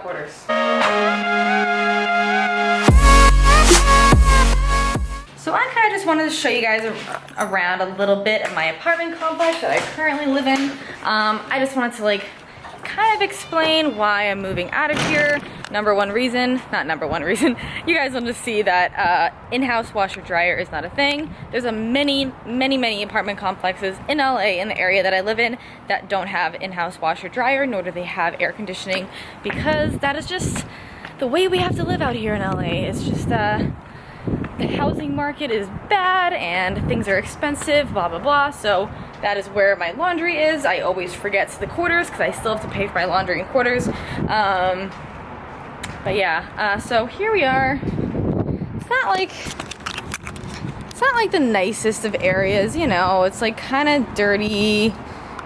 quarters. So I kind of just wanted to show you guys around a little bit of my apartment complex that I currently live in. I just wanted to like kind of explain why I'm moving out of here. Number one reason, not number one reason, you guys will just see that in-house washer dryer is not a thing. There's a many apartment complexes in LA, in the area that I live in, that don't have in-house washer dryer, nor do they have air conditioning, because that is just the way we have to live out here in LA. It's just the housing market is bad and things are expensive, blah blah blah. So that is where my laundry is. I always forget the quarters because I still have to pay for my laundry in quarters. But yeah, so here we are. It's not like the nicest of areas, you know. It's like kind of dirty,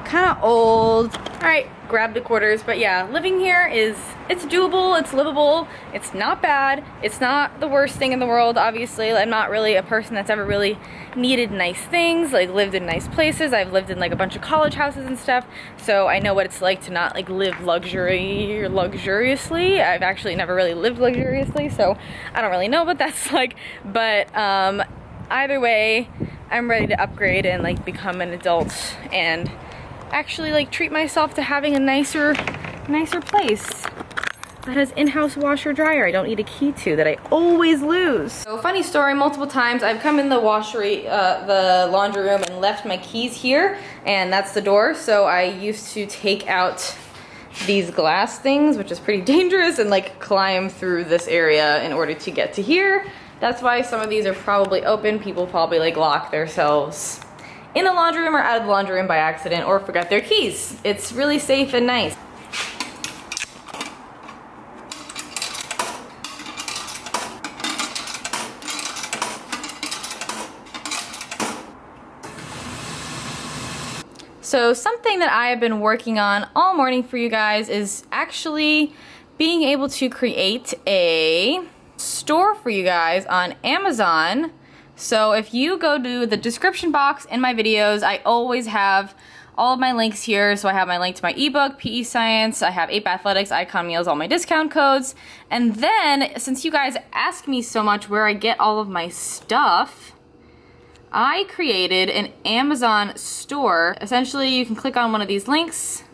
kind of old. All right, grab the quarters. But yeah, living here it's doable, it's livable, it's not bad, it's not the worst thing in the world. Obviously, I'm not really a person that's ever really needed nice things, like lived in nice places. I've lived in like a bunch of college houses and stuff, so I know what it's like to not like live luxuriously. I've actually never really lived luxuriously, so I don't really know what that's like. But either way, I'm ready to upgrade and like become an adult and actually like treat myself to having a nicer place that has in-house washer dryer I don't need a key to, that I always lose. So funny story, multiple times I've come in the the laundry room and left my keys here, and that's the door. So I used to take out these glass things, which is pretty dangerous, and like climb through this area in order to get to here. That's why some of these are probably open. People probably like lock themselves in the laundry room or out of the laundry room by accident, or forget their keys. It's really safe and nice. So something that I have been working on all morning for you guys is actually being able to create a store for you guys on Amazon. So if you go to the description box in my videos, I always have all of my links here. So I have my link to my ebook, PE Science, I have Ape Athletics, Icon Meals, all my discount codes. And then, since you guys ask me so much where I get all of my stuff, I created an Amazon store. Essentially, you can click on one of these links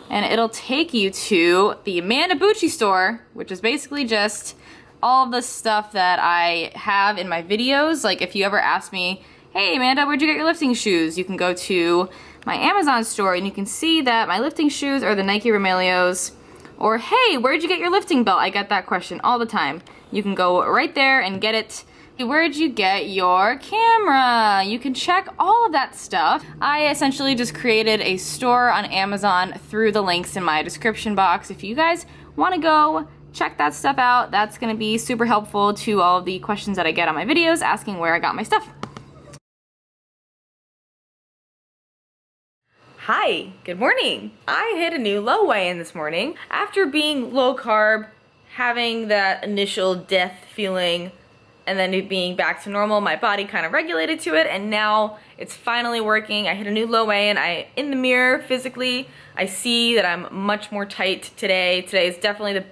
and it'll take you to the Amanda Bucci store, which is basically just all of the stuff that I have in my videos. Like if you ever ask me, hey Amanda, where'd you get your lifting shoes? You can go to my Amazon store and you can see that my lifting shoes are the Nike Romaleos. Or hey, where'd you get your lifting belt? I get that question all the time. You can go right there and get it. Where'd you get your camera? You can check all of that stuff. I essentially just created a store on Amazon through the links in my description box. If you guys want to go check that stuff out, that's going to be super helpful to all of the questions that I get on my videos asking where I got my stuff. Hi, good morning. I hit a new low weigh-in this morning. After being low carb, having that initial death feeling, and then it being back to normal, my body kind of regulated to it, and now it's finally working. I hit a new low weigh-in. In the mirror, physically, I see that I'm much more tight today. Today is definitely the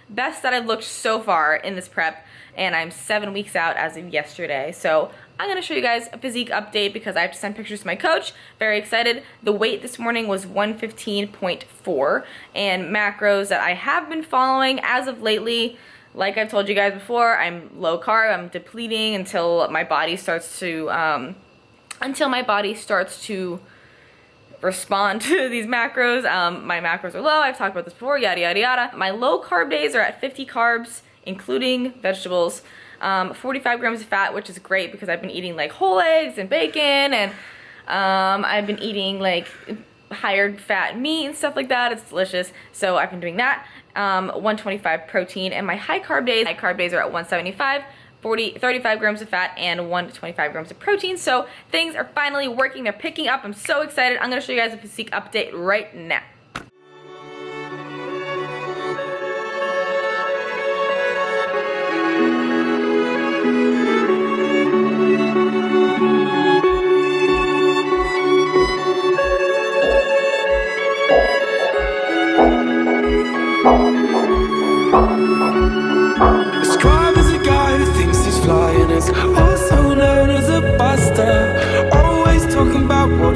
best that I've looked so far in this prep, and I'm 7 weeks out as of yesterday. So I'm gonna show you guys a physique update because I have to send pictures to my coach. Very excited. The weight this morning was 115.4, and macros that I have been following as of lately, like I've told you guys before, I'm low carb. I'm depleting until my body starts to respond to these macros. My macros are low. I've talked about this before, yada yada yada. My low carb days are at 50 carbs, including vegetables, 45 grams of fat, which is great because I've been eating like whole eggs and bacon, and I've been eating like higher fat meat and stuff like that. It's delicious. So I've been doing that. 125 protein, and my high carb days are at 175, 35 grams of fat, and 125 grams of protein. So things are finally working. They're picking up. I'm so excited. I'm going to show you guys a physique update right now.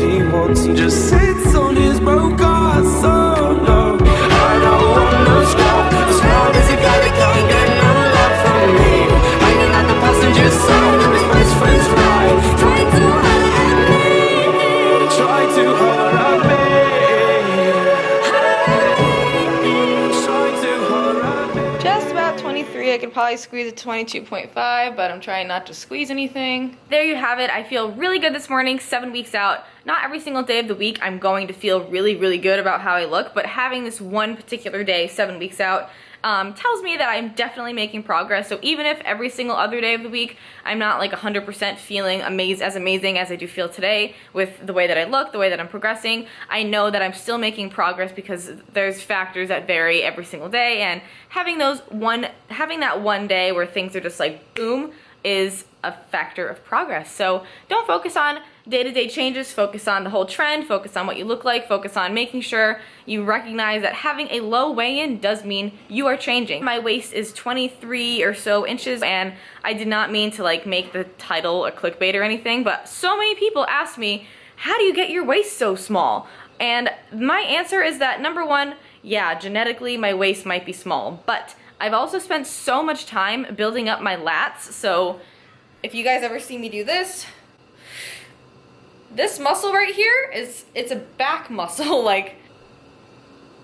what he wants and just sits on his broke ass. Oh no, I don't want no scrub. As long as he got it, can't get no love from me. Hanging out the passenger side with his best friend's ride. Trying to holler at me. Try to holler at me. Try to holler at me. Just about 23. I could probably squeeze a 22.5, but I'm trying not to squeeze anything. There you have it. I feel really good this morning, 7 weeks out. Not every single day of the week I'm going to feel really, really good about how I look, but having this one particular day, 7 weeks out, tells me that I'm definitely making progress. So even if every single other day of the week I'm not like 100% feeling as amazing as I do feel today with the way that I look, the way that I'm progressing, I know that I'm still making progress because there's factors that vary every single day, and having that one day where things are just like boom is a factor of progress. So don't focus on day-to-day changes, focus on the whole trend, focus on what you look like, focus on making sure you recognize that having a low weigh-in does mean you are changing. My waist is 23 or so inches, and I did not mean to like make the title a clickbait or anything, but so many people ask me, how do you get your waist so small? And my answer is that number one, yeah, genetically my waist might be small, but I've also spent so much time building up my lats. So if you guys ever see me do this muscle right here it's a back muscle. Like,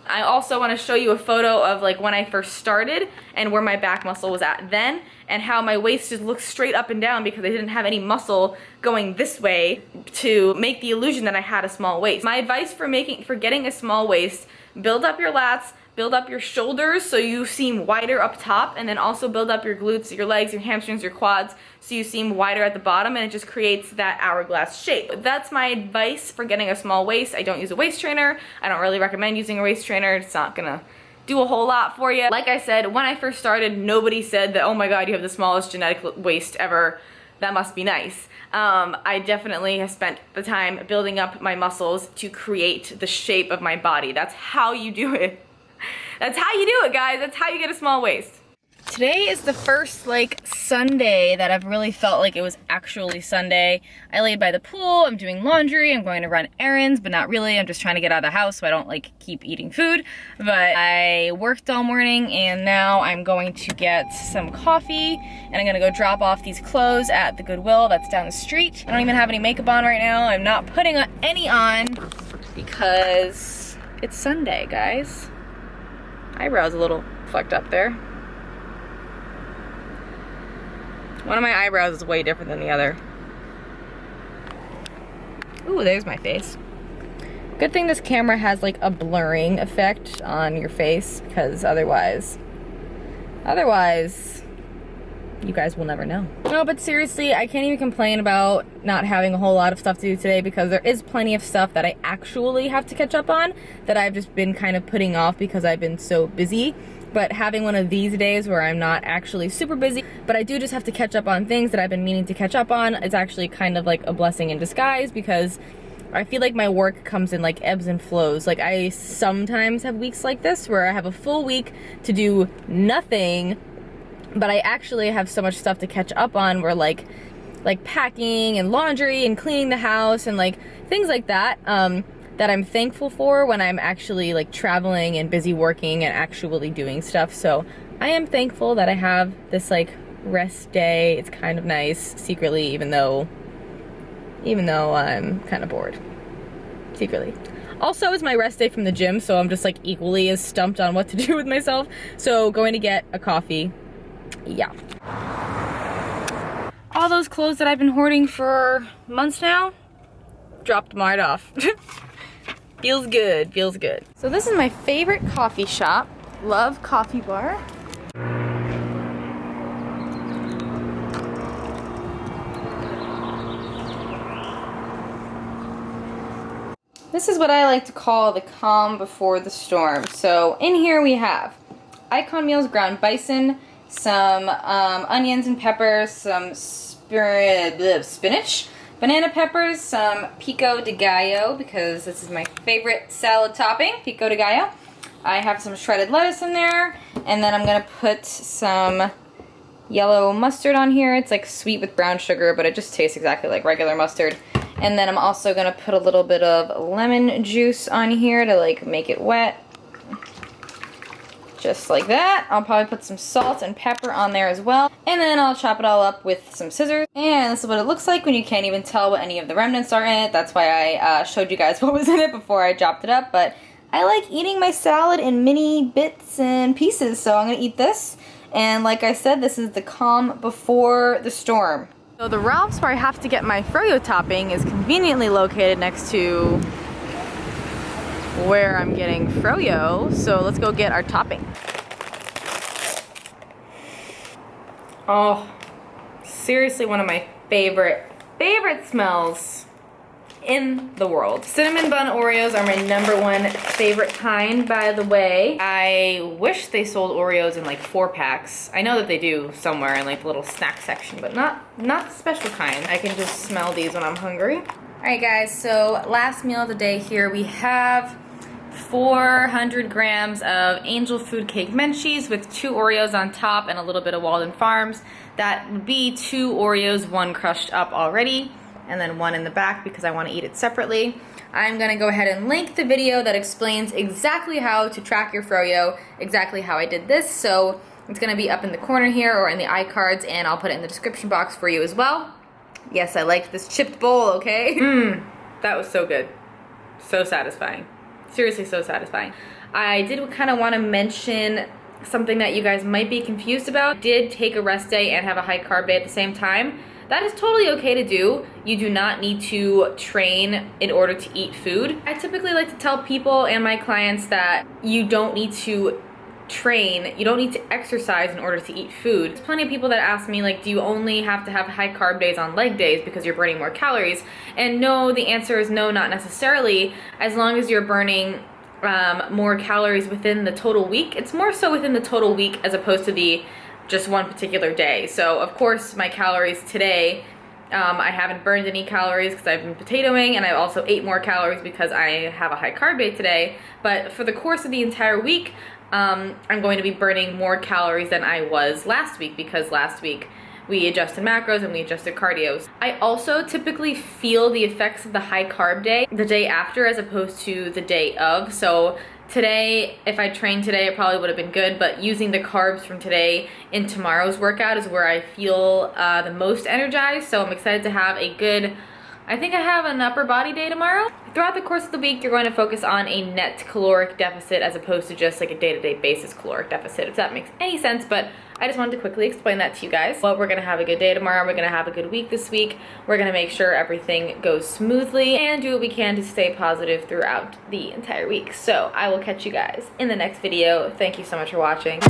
I also want to show you a photo of like when I first started and where my back muscle was at then, and how my waist just looks straight up and down because I didn't have any muscle going this way to make the illusion that I had a small waist. My advice for getting a small waist: build up your lats, build up your shoulders so you seem wider up top, and then also build up your glutes, your legs, your hamstrings, your quads so you seem wider at the bottom, and it just creates that hourglass shape. That's my advice for getting a small waist. I don't use a waist trainer. I don't really recommend using a waist trainer. It's not gonna do a whole lot for you. Like I said, when I first started, nobody said that, oh my god, you have the smallest genetic waist ever. That must be nice. I definitely have spent the time building up my muscles to create the shape of my body. That's how you do it. That's how you do it, guys. That's how you get a small waist. Today is the first like Sunday that I've really felt like it was actually Sunday. I laid by the pool, I'm doing laundry, I'm going to run errands, but not really. I'm just trying to get out of the house so I don't like keep eating food. But I worked all morning, and now I'm going to get some coffee, and I'm gonna go drop off these clothes at the Goodwill that's down the street. I don't even have any makeup on right now. I'm not putting any on because it's Sunday, guys. Eyebrows a little fucked up there. One of my eyebrows is way different than the other. Ooh, there's my face. Good thing this camera has like a blurring effect on your face, because otherwise you guys will never know. No, but seriously, I can't even complain about not having a whole lot of stuff to do today, because there is plenty of stuff that I actually have to catch up on that I've just been kind of putting off because I've been so busy. But having one of these days where I'm not actually super busy, but I do just have to catch up on things that I've been meaning to catch up on, it's actually kind of like a blessing in disguise, because I feel like my work comes in like ebbs and flows. Like, I sometimes have weeks like this where I have a full week to do nothing, but I actually have so much stuff to catch up on, where like packing and laundry and cleaning the house and like things like that, that I'm thankful for when I'm actually like traveling and busy working and actually doing stuff. So I am thankful that I have this like rest day. It's kind of nice secretly, even though I'm kind of bored secretly. Also, it's my rest day from the gym, so I'm just like equally as stumped on what to do with myself. So going to get a coffee. Yeah. All those clothes that I've been hoarding for months now, dropped them right off. Feels good, feels good. So this is my favorite coffee shop, Love Coffee Bar. This is what I like to call the calm before the storm. So in here we have Icon Meals ground bison, some onions and peppers, some spinach, banana peppers, some pico de gallo, because this is my favorite salad topping, pico de gallo. I have some shredded lettuce in there, and then I'm gonna put some yellow mustard on here. It's like sweet with brown sugar, but it just tastes exactly like regular mustard. And then I'm also gonna put a little bit of lemon juice on here to like make it wet. Just like that. I'll probably put some salt and pepper on there as well. And then I'll chop it all up with some scissors. And this is what it looks like when you can't even tell what any of the remnants are in it. That's why I showed you guys what was in it before I chopped it up. But I like eating my salad in mini bits and pieces, so I'm gonna eat this. And like I said, this is the calm before the storm. So the Ralph's where I have to get my froyo topping is conveniently located next to where I'm getting froyo, so let's go get our topping. Oh, seriously one of my favorite smells in the world. Cinnamon bun Oreos are my #1 favorite kind, by the way. I wish they sold Oreos in like 4-packs. I know that they do somewhere in like the little snack section, but not the special kind. I can just smell these when I'm hungry. All right guys, so last meal of the day here, we have 400 grams of Angel Food Cake Menchie's with 2 Oreos on top and a little bit of Walden Farms. That would be 2 Oreos, 1 crushed up already, and then 1 in the back because I want to eat it separately. I'm going to go ahead and link the video that explains exactly how to track your froyo, exactly how I did this. So it's going to be up in the corner here or in the iCards, and I'll put it in the description box for you as well. Yes, I liked this chipped bowl, okay? That was so good. So satisfying. Seriously, so satisfying. I did kind of want to mention something that you guys might be confused about. I did take a rest day and have a high carb day at the same time. That is totally okay to do. You do not need to train in order to eat food. I typically like to tell people and my clients that you don't need to train, you don't need to exercise in order to eat food. There's plenty of people that ask me, like, do you only have to have high carb days on leg days because you're burning more calories? And no, the answer is no, not necessarily. As long as you're burning more calories within the total week. It's more so within the total week as opposed to the just one particular day. So of course my calories today, I haven't burned any calories because I've been potatoing, and I also ate more calories because I have a high carb day today. But for the course of the entire week, I'm going to be burning more calories than I was last week, because last week we adjusted macros and we adjusted cardios. I also typically feel the effects of the high carb day the day after as opposed to the day of. So today, if I trained today, it probably would have been good, but using the carbs from today in tomorrow's workout is where I feel the most energized. So I'm excited to have a good, I think I have an upper body day tomorrow. Throughout the course of the week, you're going to focus on a net caloric deficit as opposed to just like a day-to-day basis caloric deficit, if that makes any sense. But I just wanted to quickly explain that to you guys. But we're gonna have a good day tomorrow. We're gonna have a good week this week. We're gonna make sure everything goes smoothly and do what we can to stay positive throughout the entire week. So I will catch you guys in the next video. Thank you so much for watching.